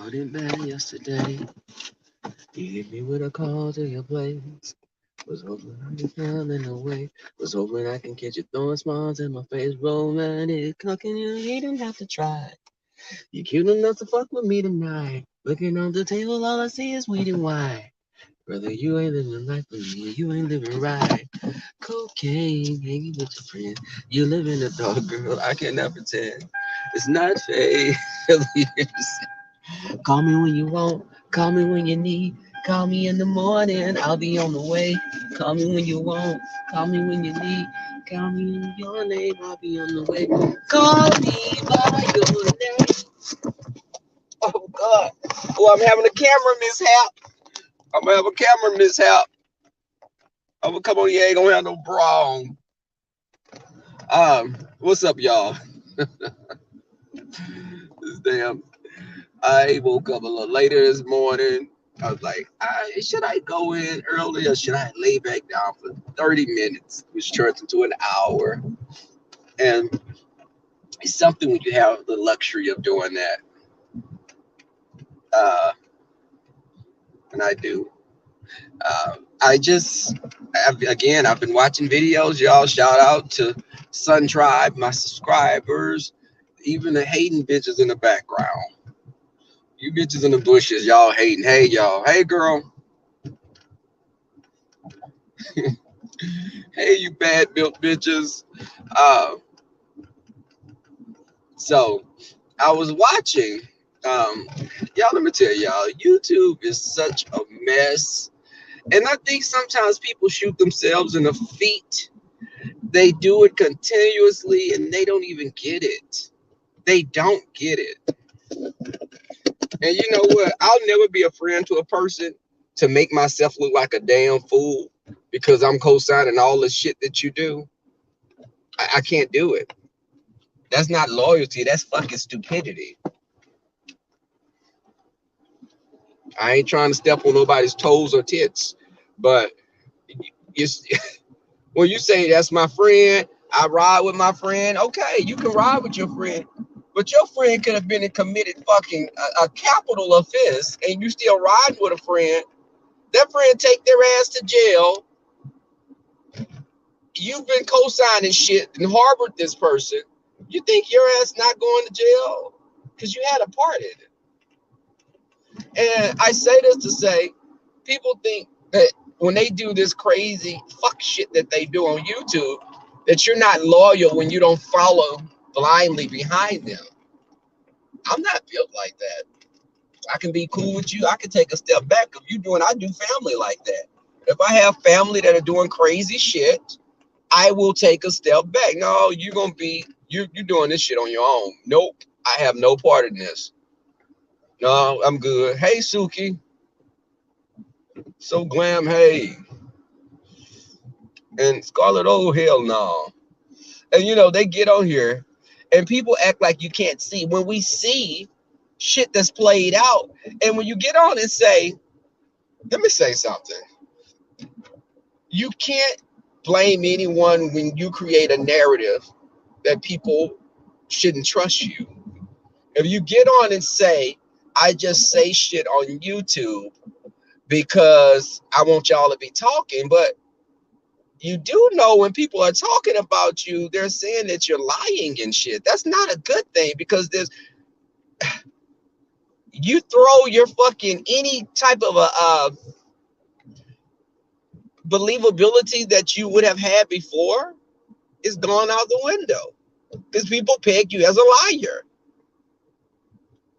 Started bad yesterday. You hit me with a call to your place. Was hoping I could find in a way. Was hoping I can catch you throwing smiles in my face. Romantic, cooking you don't have to try. You cute enough to fuck with me tonight. Looking on the table, all I see is weed and wine. Brother, you ain't living life with me. You ain't living right. Cocaine, hanging with your friend. You live in the dark, girl. I cannot pretend. It's not fake. Call me when you want, call me when you need. Call me in the morning, I'll be on the way. Call me when you want, call me when you need. Call me in your name, I'll be on the way. Call me by your name. Oh God. Oh, I'm having a camera mishap. I'm gonna have a camera mishap. I'm gonna come on here, ain't gonna have no bra on. What's up, y'all? This damn I woke up a little later this morning. I was like, should I go in early or should I lay back down for 30 minutes, which turns into an hour? And it's something when you have the luxury of doing that. Uh, and I do. I've been watching videos. Y'all, shout out to Sun Tribe, my subscribers, even the hating bitches in the background. You bitches in the bushes, y'all hating. Hey, y'all. Hey, girl. Hey, you bad built bitches. Uh, so I was watching. Y'all, let me tell y'all, YouTube is such a mess. And I think sometimes people shoot themselves in the feet. They do it continuously and they don't even get it. They don't get it. And you know what? I'll never be a friend to a person to make myself look like a damn fool because I'm co-signing all the shit that you do. I can't do it. That's not loyalty. That's fucking stupidity. I ain't trying to step on nobody's toes or tits, but you, when you say that's my friend, I ride with my friend. Okay, you can ride with your friend, but your friend could have been and committed fucking a capital offense, and you still riding with a friend. That friend take their ass to jail. You've been co-signing shit and harbored this person. You think your ass not going to jail because you had a part in it. And I say this to say, people think that when they do this crazy fuck shit that they do on YouTube, that you're not loyal when you don't follow blindly behind them. I'm not built like that. I can be cool with you. I can take a step back. If you doing, I do family like that. If I have family that are doing crazy shit, I will take a step back. No, you're doing this shit on your own. Nope, I have no part in this. No, I'm good. Hey, Suki. So glam, hey. And Scarlett, oh, hell no. And you know, they get on here and people act like you can't see. When we see shit that's played out, and when you get on and say, let me say something. You can't blame anyone when you create a narrative that people shouldn't trust you. If you get on and say, I just say shit on YouTube because I want y'all to be talking, but you do know when people are talking about you, they're saying that you're lying and shit. That's not a good thing because you throw your fucking any type of a believability that you would have had before is gone out the window because people peg you as a liar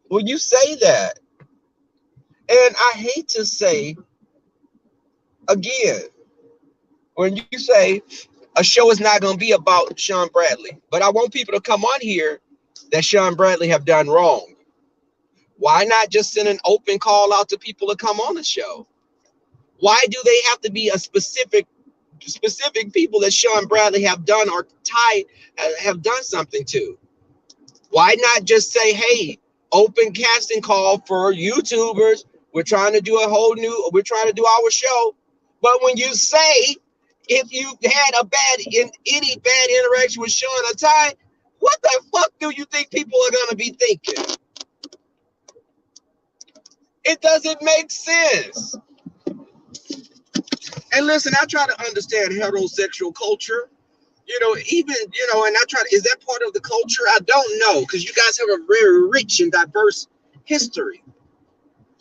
when you say that. And I hate to say again, when you say a show is not going to be about Sean Bradley, but I want people to come on here that Sean Bradley have done wrong. Why not just send an open call out to people to come on the show? Why do they have to be a specific people that Sean Bradley have done or have done something to? Why not just say, hey, open casting call for YouTubers. We're trying to do we're trying to do our show. But when you say, if you had any bad interaction with Sean or Ty, what the fuck do you think people are going to be thinking? It doesn't make sense. And listen, I try to understand heterosexual culture. Even, and I try to, is that part of the culture? I don't know, because you guys have a very rich and diverse history.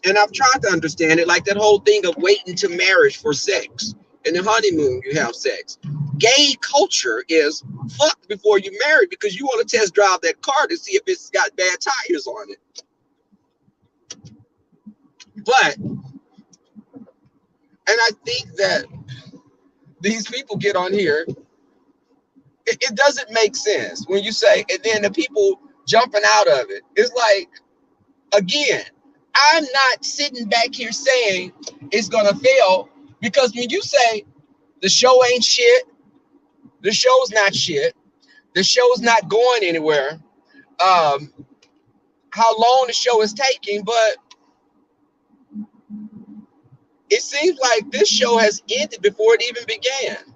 And I've tried to understand it, like that whole thing of waiting to marriage for sex. In the honeymoon, you have sex. Gay culture is fuck before you marry, because you want to test drive that car to see if it's got bad tires on it. But, and I think that these people get on here, it doesn't make sense when you say, and then the people jumping out of it. It's like, again, I'm not sitting back here saying it's going to fail, because when you say the show ain't shit, the show's not shit, the show's not going anywhere, how long the show is taking, but it seems like this show has ended before it even began.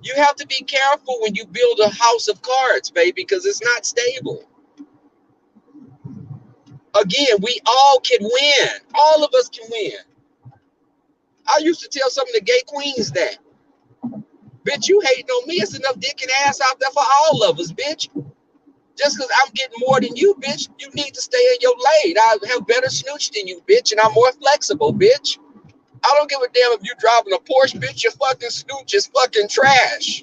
You have to be careful when you build a house of cards, baby, because it's not stable. Again, we all can win. All of us can win. I used to tell some of the gay queens that, bitch, you hating on me. It's enough dick and ass out there for all of us, bitch. Just because I'm getting more than you, bitch, you need to stay in your lane. I have better snooch than you, bitch, and I'm more flexible, bitch. I don't give a damn if you're driving a Porsche, bitch. Your fucking snooch is fucking trash.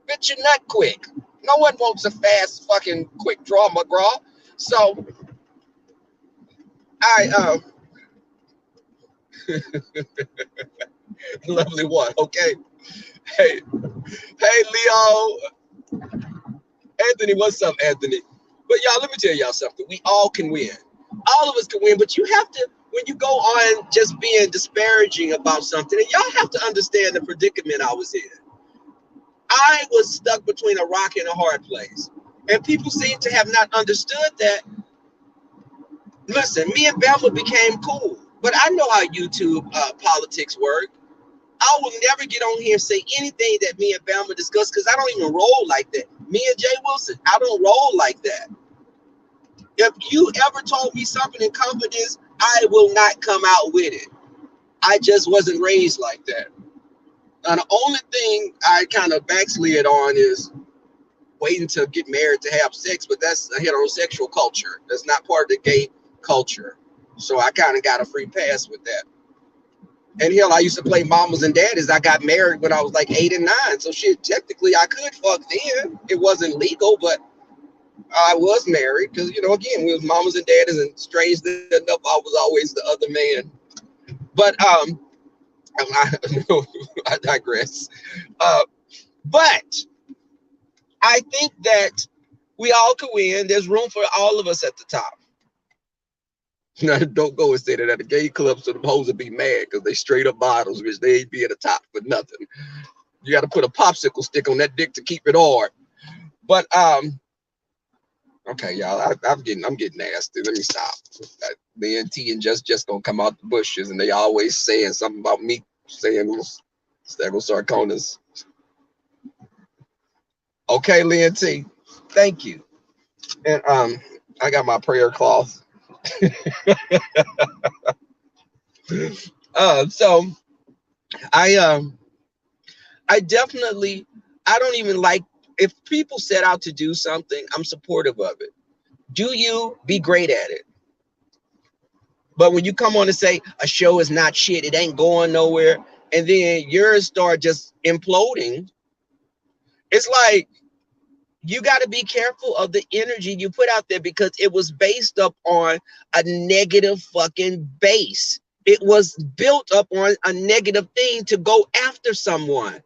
Bitch, you're not quick. No one wants a fast fucking quick draw, McGraw. So, lovely one, okay? Hey, Leo. Anthony, what's up, Anthony? But y'all, let me tell y'all something. We all can win. All of us can win, but you have to, when you go on just being disparaging about something, and y'all have to understand the predicament I was in. I was stuck between a rock and a hard place. And people seem to have not understood that. Listen, me and Bama became cool, but I know how YouTube politics work. I will never get on here and say anything that me and Bama discuss, because I don't even roll like that. Me and Jay Wilson, I don't roll like that. If you ever told me something in confidence, I will not come out with it. I just wasn't raised like that. And the only thing I kind of backslid on is waiting to get married to have sex, but that's a heterosexual culture. That's not part of the gay culture. So I kind of got a free pass with that. And hell, I used to play mamas and daddies. I got married when I was like 8 and 9. So shit, technically I could fuck then. It wasn't legal, but I was married because, again, we was mamas and daddies, and strangely enough, I was always the other man. But I digress. But I think that we all could win. There's room for all of us at the top. Now, don't go and say that at the gay club, so the hoes will be mad because they straight up bottles, which they ain't be at the top for nothing. You got to put a popsicle stick on that dick to keep it hard. But okay, y'all, I'm getting nasty. Let me stop. The NT and just gonna come out the bushes, and they always saying something about me saying stereosarcomas. Okay, Lynn T, thank you. And I got my prayer cloth. So I definitely, I don't even like, if people set out to do something, I'm supportive of it. Do you be great at it? But when you come on and say a show is not shit, it ain't going nowhere, and then yours start just imploding, it's like, you got to be careful of the energy you put out there, because it was based up on a negative fucking base. It was built up on a negative thing to go after someone.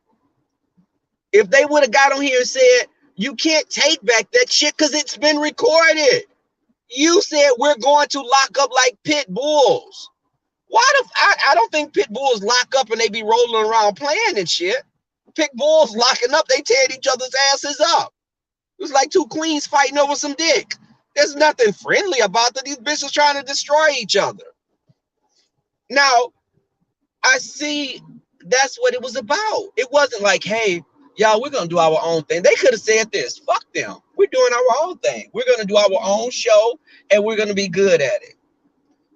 If they would have got on here and said, you can't take back that shit because it's been recorded. You said we're going to lock up like pit bulls. Why the I don't think pit bulls lock up and they be rolling around playing and shit. Pit bulls locking up, they tear each other's asses up. It was like two queens fighting over some dick. There's nothing friendly about that. These bitches trying to destroy each other. Now, I see that's what it was about. It wasn't like, hey, Y'all, we're gonna do our own thing. They could have said this. Fuck them. We're doing our own thing. We're gonna do our own show, and we're gonna be good at it.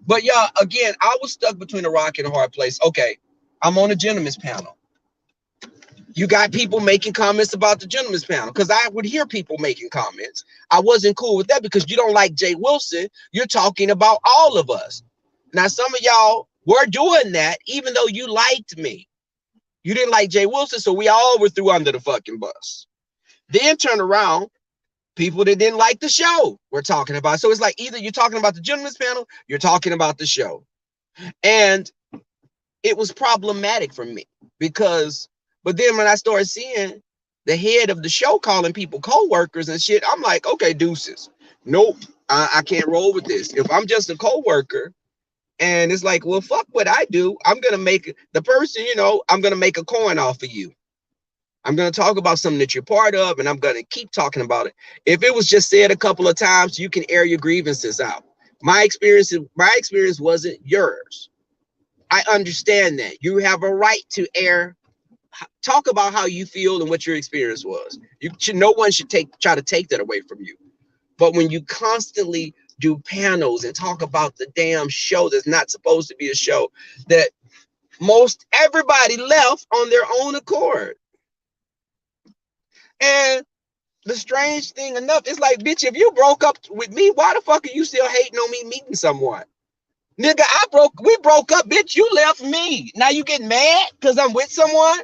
But y'all, again, I was stuck between a rock and a hard place. Okay, I'm on a gentleman's panel. You got people making comments about the gentleman's panel because I would hear people making comments. I wasn't cool with that because you don't like Jay Wilson. You're talking about all of us. Now, some of y'all were doing that even though you liked me. You didn't like Jay Wilson, so we all were threw under the fucking bus. Then turn around, people that didn't like the show we're talking about. So it's like either you're talking about the gentleman's panel, you're talking about the show. And it was problematic for me because, but then when I started seeing the head of the show calling people co-workers and shit, I'm like, okay, deuces. Nope, I can't roll with this. If I'm just a co-worker, and it's like, well, fuck what I do. I'm going to make the person, you know, I'm going to make a coin off of you. I'm going to talk about something that you're part of, and I'm going to keep talking about it. If it was just said a couple of times, you can air your grievances out. My experience wasn't yours. I understand that. You have a right to talk about how you feel and what your experience was. No one should try to take that away from you. But when you constantly do panels and talk about the damn show that's not supposed to be a show, that most everybody left on their own accord. And the strange thing enough, it's like, bitch, if you broke up with me, why the fuck are you still hating on me meeting someone? Nigga, we broke up, bitch, you left me. Now you get mad because I'm with someone?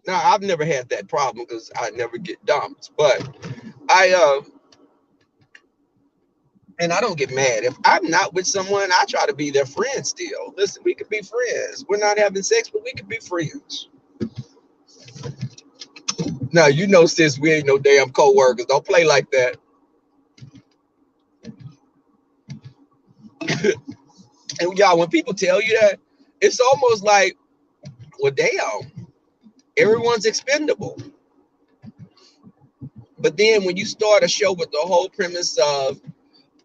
Now, I've never had that problem because I never get dumped, but and I don't get mad. If I'm not with someone, I try to be their friend still. Listen, we could be friends. We're not having sex, but we could be friends. Now, you know, sis, we ain't no damn co-workers. Don't play like that. And y'all, when people tell you that, it's almost like, well, damn, everyone's expendable. But then when you start a show with the whole premise of,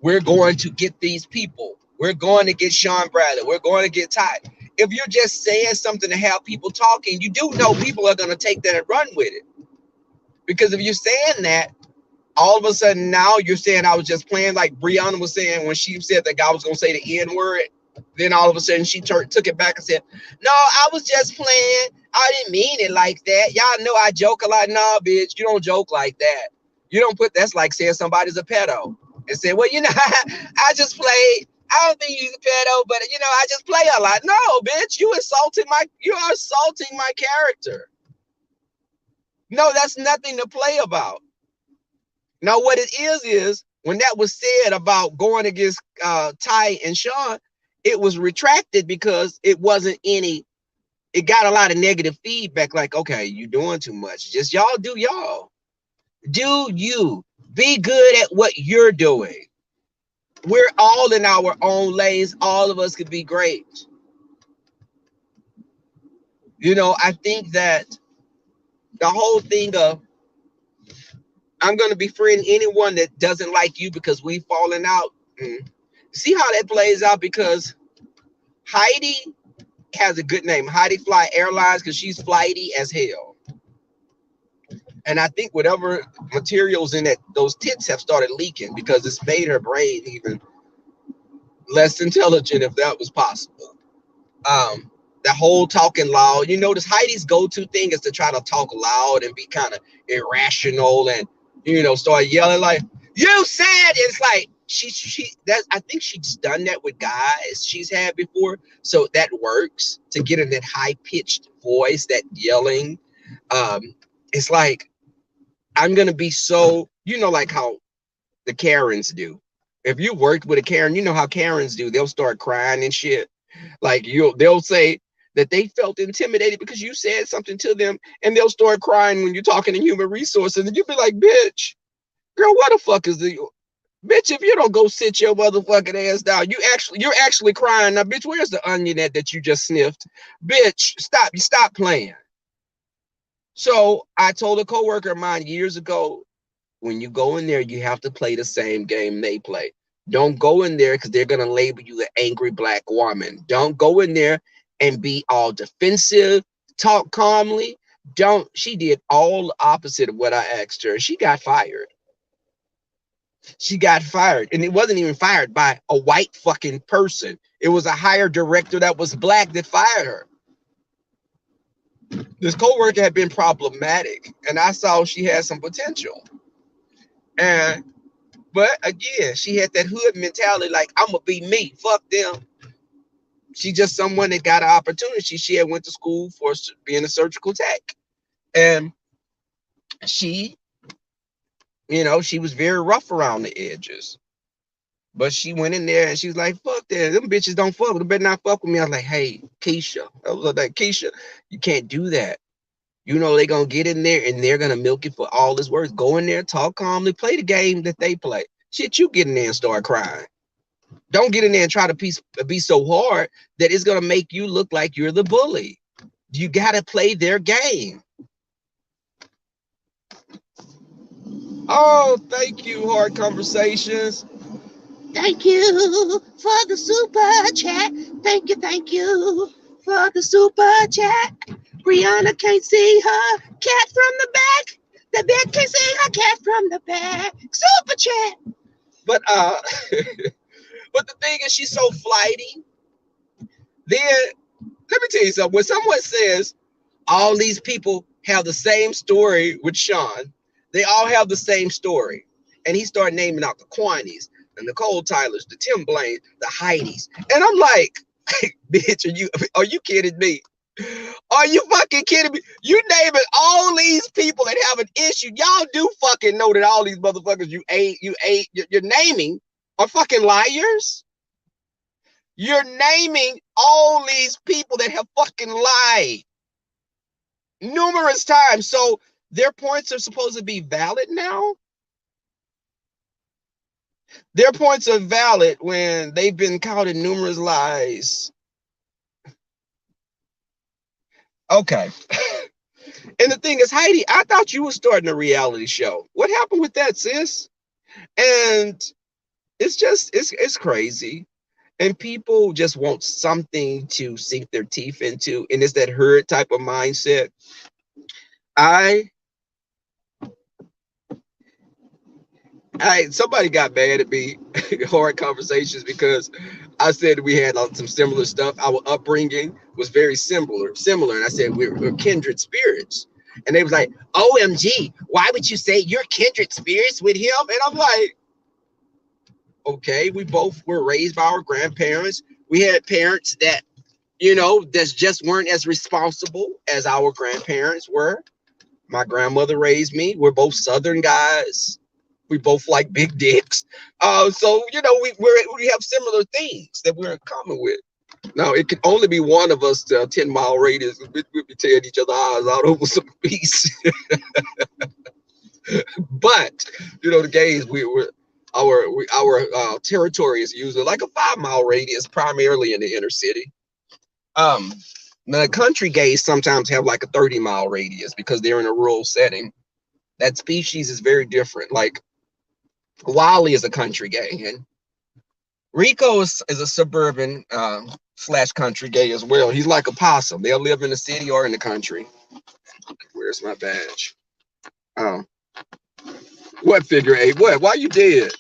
we're going to get these people, we're going to get Sean Bradley, we're going to get Ty. If you're just saying something to have people talking, you do know people are going to take that and run with it. Because if you're saying that, all of a sudden now you're saying I was just playing, like Brianna was saying when she said that guy was going to say the N word. Then all of a sudden she took it back and said, no, I was just playing. I didn't mean it like that. Y'all know I joke a lot. Nah, bitch, you don't joke like that. You don't put, that's like saying somebody's a pedo and say, well, you know, I just played. I don't think you're a pedo, but you know, I just play a lot. No, bitch, you're assaulting my character. No, that's nothing to play about. Now, what it is when that was said about going against Ty and Sean, it was retracted because it wasn't any, it got a lot of negative feedback. Like, okay, you doing too much. Just y'all do y'all. Do you. Be good at what you're doing. We're all in our own lanes. All of us could be great. You know, I think that the whole thing of, I'm going to befriend anyone that doesn't like you because we've fallen out. See how that plays out? Because Heidi has a good name, Heidi Fly Airlines, because she's flighty as hell. And I think whatever materials in those tits have started leaking because it's made her brain even less intelligent, if that was possible. The whole talking loud, you notice Heidi's go-to thing is to try to talk loud and be kind of irrational and, you know, start yelling like, you said, it's like, I think she's done that with guys she's had before. So that works to get in that high-pitched voice, that yelling. It's like, I'm going to be so, you know, like how the Karens do. If you worked with a Karen, you know how Karens do. They'll start crying and shit. Like they'll say that they felt intimidated because you said something to them, and they'll start crying when you're talking in human resources, and you'll be like, bitch, girl, what the fuck is the bitch? If you don't go sit your motherfucking ass down, you're actually crying. Now, bitch, where's the onion that you just sniffed? Bitch, stop playing. So I told a coworker of mine years ago, when you go in there, you have to play the same game they play. Don't go in there because they're going to label you an angry black woman. Don't go in there and be all defensive, talk calmly. Don't. She did all the opposite of what I asked her. She got fired. She got fired, and it wasn't even fired by a white fucking person. It was a higher director that was black that fired her. This coworker had been problematic, and I saw she had some potential. And but again, she had that hood mentality, like I'm gonna be me. Fuck them. She just someone that got an opportunity. She had went to school for being a surgical tech, and she, she was very rough around the edges. But she went in there and she was like, fuck that. Them bitches don't fuck. They better not fuck with me. I was like, hey, Keisha. I was like, Keisha, you can't do that. They're going to get in there and they're going to milk it for all it's worth. Go in there, talk calmly, play the game that they play. Shit, you get in there and start crying. Don't get in there and try to be so hard that it's going to make you look like you're the bully. You got to play their game. Oh, thank you, Hard Conversations. Thank you for the super chat. Thank you for the super chat. Brianna can't see her cat from the back. The bed can't see her cat from the back. Super chat. But but the thing is, she's so flighty. Then let me tell you something. When someone says all these people have the same story with Sean, they all have the same story, and he started naming out the Quanies, the Nicole Tylers, the Tim Blaine, the Heidis. And I'm like, bitch, are you kidding me? Are you fucking kidding me? You naming all these people that have an issue. Y'all do fucking know that all these motherfuckers you're naming are fucking liars. You're naming all these people that have fucking lied numerous times. So their points are supposed to be valid now. Their points are valid when they've been caught in numerous lies. Okay. And the thing is, Heidi, I thought you were starting a reality show. What happened with that, sis? And it's crazy. And people just want something to sink their teeth into. And it's that herd type of mindset. Somebody got mad at me, Hard Conversations, because I said we had some similar stuff. Our upbringing was very similar. And I said we're kindred spirits. And they was like, OMG, why would you say you're kindred spirits with him? And I'm like, okay, we both were raised by our grandparents. We had parents that, that just weren't as responsible as our grandparents were. My grandmother raised me. We're both Southern guys. We both like big dicks. So, we have similar things that we're in common with. Now, it can only be one of us to a 10-mile radius. We'd be tearing each other's eyes out over some peace. But, the gays, our territory is usually like a 5-mile radius, primarily in the inner city. The country gays sometimes have like a 30-mile radius because they're in a rural setting. That species is very different. Like Wally is a country gay, and Rico is a suburban / country gay as well. He's like a possum. They'll live in the city or in the country. Where's my badge? Oh, what figure eight? What? Why you dead?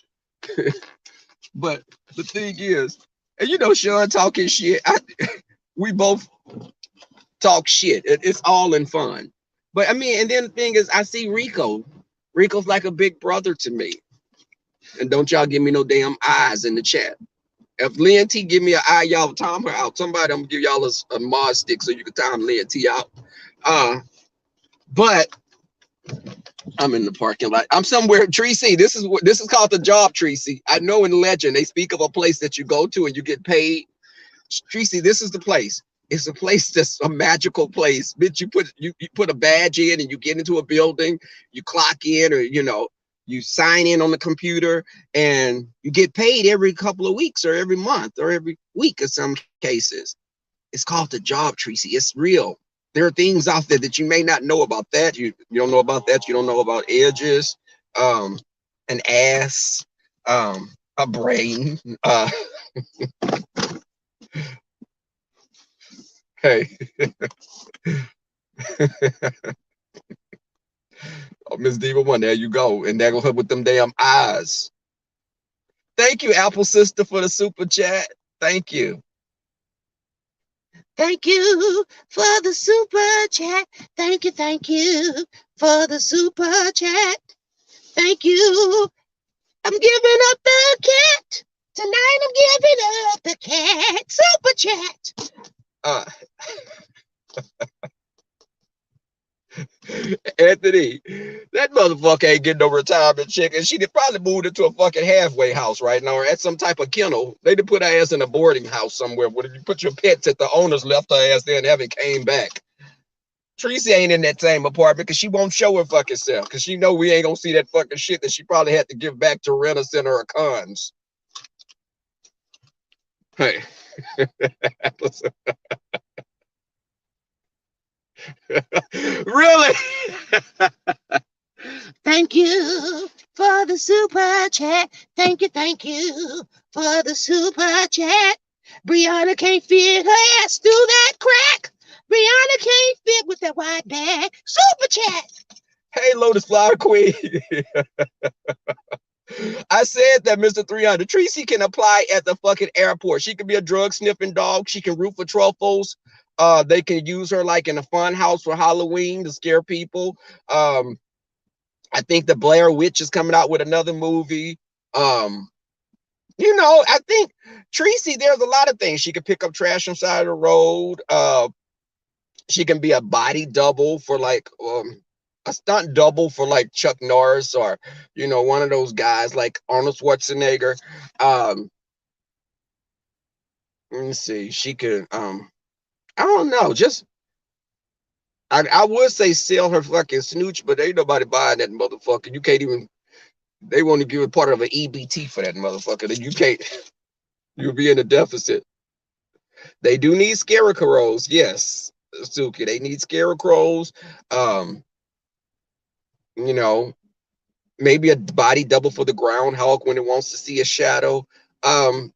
But the thing is, and Sean talking shit. We both talk shit. It's all in fun. But and then the thing is, I see Rico. Rico's like a big brother to me. And don't y'all give me no damn eyes in the chat. If Lynn T give me an eye, y'all time her out. Somebody, I'm gonna give y'all a mod stick so you can time Lynn T out. But I'm in the parking lot. I'm somewhere, Tracy. This is called the job, Tracy. I know in Legend they speak of a place that you go to and you get paid. Tracy, this is the place. It's a place that's a magical place. Bitch, you put a badge in and you get into a building, you clock in, or you sign in on the computer and you get paid every couple of weeks or every month or every week in some cases. It's called the job, Tracy. It's real. There are things out there that you may not know about that. You don't know about that. You don't know about edges, an ass, a brain. Hey. Oh, Miss Diva One, there you go. And there go her with them damn eyes. Thank you, Apple Sister, for the super chat. Thank you. Thank you for the super chat. Thank you for the super chat. Thank you. I'm giving up the cat. Tonight I'm giving up the cat. Super chat. Anthony, that motherfucker ain't getting no retirement check, and she did probably moved into a fucking halfway house right now, or at some type of kennel. They did put her ass in a boarding house somewhere. Where you put your pets at the owners left her ass there and haven't came back. Tracy ain't in that same apartment because she won't show her fucking self because she know we ain't gonna see that fucking shit that she probably had to give back to rent a center or cons. Hey. Really? Thank you for the super chat. Thank you for the super chat. Brianna can't fit her ass through that crack. Brianna can't fit with that white bag. Super chat. Hey, Lotus Flower Queen. I said that, Mr. 300. Tracy can apply at the fucking airport. She can be a drug sniffing dog. She can root for truffles. They can use her like in a fun house for Halloween to scare people. I think the Blair Witch is coming out with another movie. I think Tracy, there's a lot of things. She could pick up trash on the side of the road. She can be a body double for like a stunt double for like Chuck Norris or one of those guys like Arnold Schwarzenegger. Let me see. She could I don't know, just I would say sell her fucking snooch, but ain't nobody buying that motherfucker. You can't even. They want to give it part of an EBT for that motherfucker. Then you can't. You'll be in a deficit. They do need scarecrows, yes, Suki. They need scarecrows. Um, you know, maybe a body double for the groundhog when it wants to see a shadow. Um,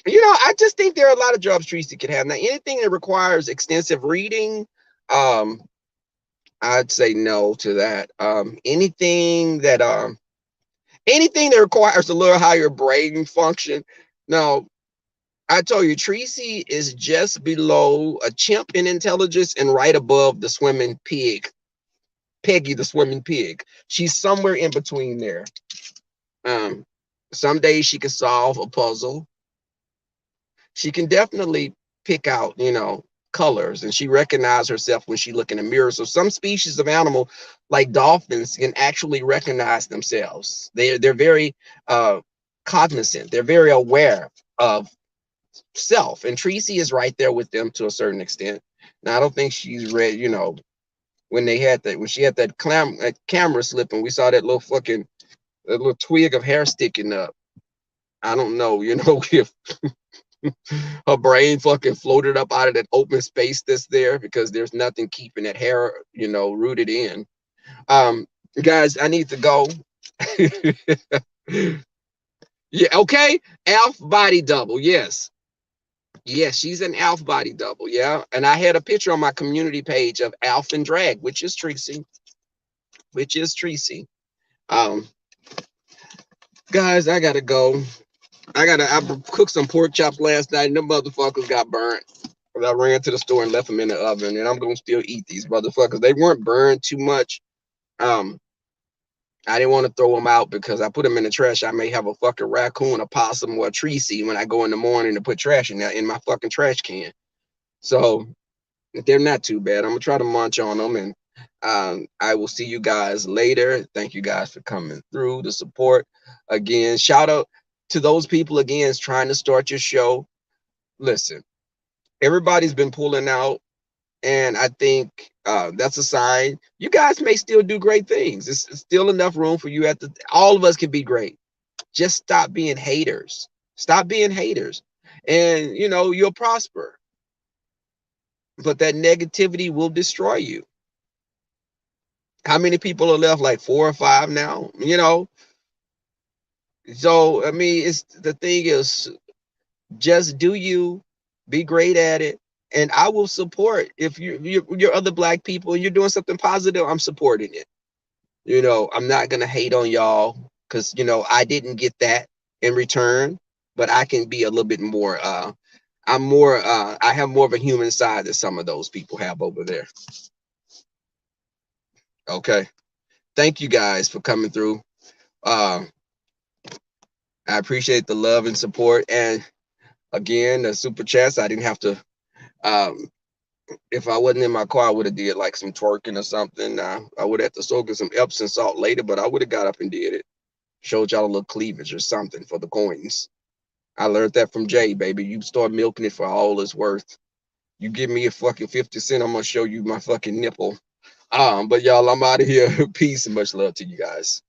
I just think there are a lot of jobs Tracy could have. Now, anything that requires extensive reading, um, I'd say no to that. Anything that requires a little higher brain function. Now, I told you, Tracy is just below a chimp in intelligence and right above the swimming pig, Peggy the swimming pig. She's somewhere in between there. Um, some days she can solve a puzzle. She can definitely pick out, colors, and she recognizes herself when she look in the mirror. So some species of animal, like dolphins, can actually recognize themselves. They're very cognizant. They're very aware of self, and Tracy is right there with them to a certain extent. Now I don't think she's read, when she had that camera slip and we saw that little twig of hair sticking up. I don't know, if her brain fucking floated up out of that open space that's there because there's nothing keeping that hair, rooted in. Guys, I need to go. Yeah, okay. Alf body double, yes. Yes, she's an Alf body double, yeah. And I had a picture on my community page of Alf and Drag, which is Tracy. Um, guys, I gotta go. I cooked some pork chops last night, and them motherfuckers got burnt. I ran to the store and left them in the oven, and I'm gonna still eat these motherfuckers. They weren't burned too much. I didn't want to throw them out because I put them in the trash. I may have a fucking raccoon, a possum, or a Tracy when I go in the morning to put trash in my fucking trash can. So they're not too bad. I'm gonna try to munch on them, and I will see you guys later. Thank you guys for coming through the support. Again, shout out to those people again trying to start your show. Listen, everybody's been pulling out, and I think that's a sign you guys may still do great things. It's still enough room for you all of us can be great. Just stop being haters. Stop being haters, and you'll prosper. But that negativity will destroy you. How many people are left? Like 4 or 5 now, So, I mean, the thing is, just do you, be great at it, and I will support if you're other black people and you're doing something positive. I'm supporting it. I'm not gonna hate on y'all because I didn't get that in return, but I can be a little bit more. I have more of a human side that some of those people have over there. Okay, thank you guys for coming through. Uh, I appreciate the love and support, and again, the super chats. I didn't have to. Um, if I wasn't in my car, I would have did like some twerking or something. I would have to soak in some Epsom salt later, but I would have got up and did it. Showed y'all a little cleavage or something for the coins. I learned that from Jay, baby. You start milking it for all it's worth. You give me a fucking 50 cent, I'm gonna show you my fucking nipple. But y'all, I'm out of here. Peace and much love to you guys.